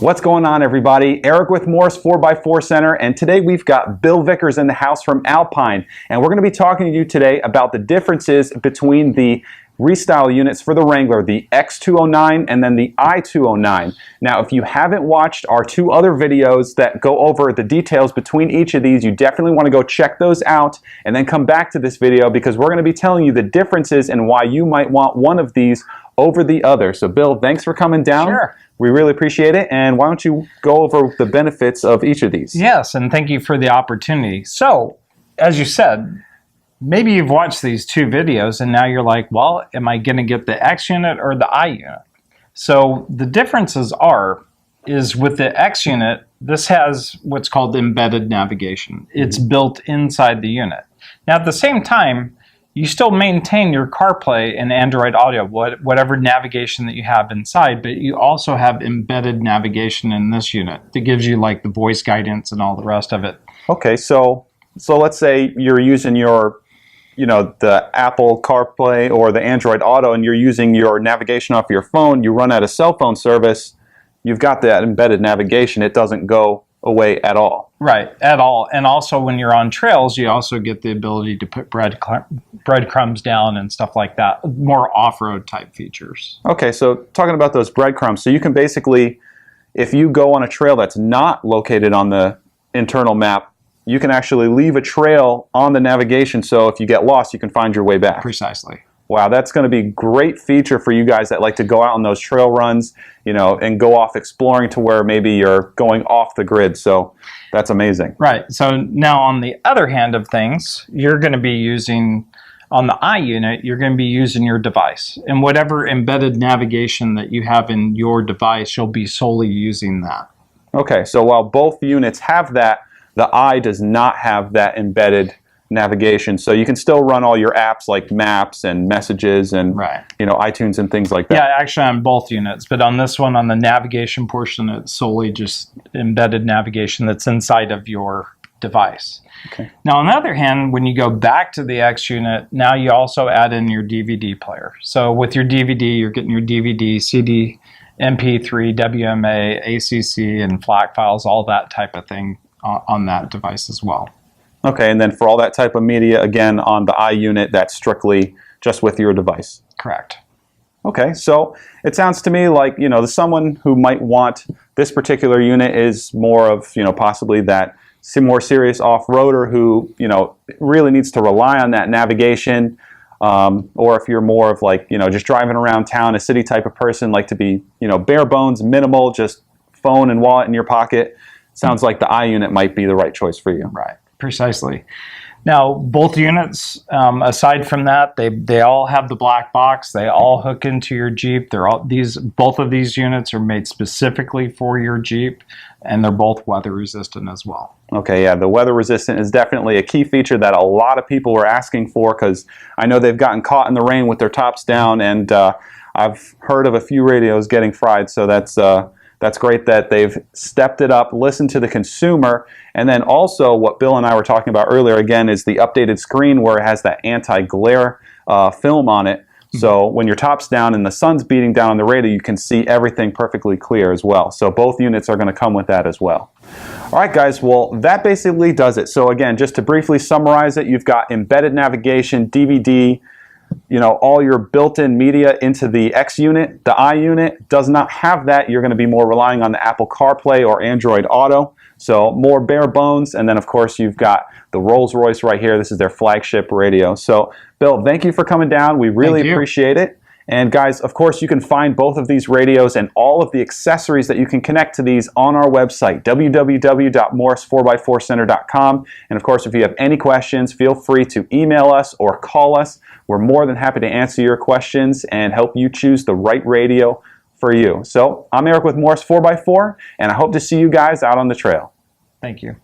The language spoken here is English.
What's going on, everybody? Eric with Morris 4x4 Center, and today we've got Bill Vickers in the house from Alpine, and we're going to be talking to you today about the differences between the Restyle units for the Wrangler, the X209 and then the i209. Now, if you haven't watched our two other videos that go over the details between each of these, you definitely want to go check those out and then come back to this video because we're going to be telling you the differences and why you might want one of these over the other. So Bill, thanks for coming down. Sure. We really appreciate it. And why don't you go over the benefits of each of these? Yes, and thank you for the opportunity. So, as you said, maybe you've watched these two videos and now you're like, well, am I going to get the X unit or the I unit? So the differences is with the X unit, this has what's called embedded navigation. It's built inside the unit. Now at the same time, you still maintain your CarPlay and Android Auto, whatever navigation that you have inside, but you also have embedded navigation in this unit that gives you like the voice guidance and all the rest of it. Okay, so let's say you're using your, the Apple CarPlay or the Android Auto and you're using your navigation off your phone, you run out of cell phone service, you've got that embedded navigation, it doesn't go away at all. Right, at all. And also when you're on trails, you also get the ability to put breadcrumbs down and stuff like that, more off-road type features. Okay, so talking about those breadcrumbs, so you can basically, if you go on a trail that's not located on the internal map, you can actually leave a trail on the navigation, so if you get lost, you can find your way back. Precisely. Wow, that's going to be a great feature for you guys that like to go out on those trail runs, and go off exploring to where maybe you're going off the grid. So that's amazing. Right. So now on the other hand of things, you're going to be using, on the I unit, you're going to be using your device. And whatever embedded navigation that you have in your device, you'll be solely using that. Okay, so while both units have that, the I does not have that embedded navigation, so you can still run all your apps like maps and messages and iTunes and things like that. Yeah, actually on both units, but on this one, on the navigation portion, it's solely just embedded navigation that's inside of your device. Okay. Now on the other hand, when you go back to the X unit, now you also add in your DVD player. So with your DVD, you're getting your DVD, CD, MP3, WMA, ACC, and FLAC files, all that type of thing on that device as well. Okay, and then for all that type of media, again, on the I unit, that's strictly just with your device. Correct. Okay, so it sounds to me like, someone who might want this particular unit is more of, possibly that more serious off-roader who, really needs to rely on that navigation, or if you're more of like, just driving around town, a city type of person, like to be, bare bones, minimal, just phone and wallet in your pocket. Sounds like the I unit might be the right choice for you. Right. Precisely. Now, both units, aside from that, they all have the black box. They all hook into your Jeep. Both of these units are made specifically for your Jeep, and they're both weather resistant as well. Okay, yeah, the weather resistant is definitely a key feature that a lot of people were asking for, because I know they've gotten caught in the rain with their tops down, and I've heard of a few radios getting fried, so that's great that they've stepped it up, listened to the consumer, and then also what Bill and I were talking about earlier, again, is the updated screen where it has that anti-glare film on it. So when your top's down and the sun's beating down on the radio, you can see everything perfectly clear as well. So both units are going to come with that as well. All right, guys, well, that basically does it. So again, just to briefly summarize it, you've got embedded navigation, DVD, all your built-in media into the X unit. The I unit does not have that. You're going to be more relying on the Apple CarPlay or Android Auto. So more bare bones. And then, of course, you've got the Rolls-Royce right here. This is their flagship radio. So, Bill, thank you for coming down. We really appreciate it. And guys, of course, you can find both of these radios and all of the accessories that you can connect to these on our website, www.morris4x4center.com. And of course, if you have any questions, feel free to email us or call us. We're more than happy to answer your questions and help you choose the right radio for you. So I'm Eric with Morris 4x4, and I hope to see you guys out on the trail. Thank you.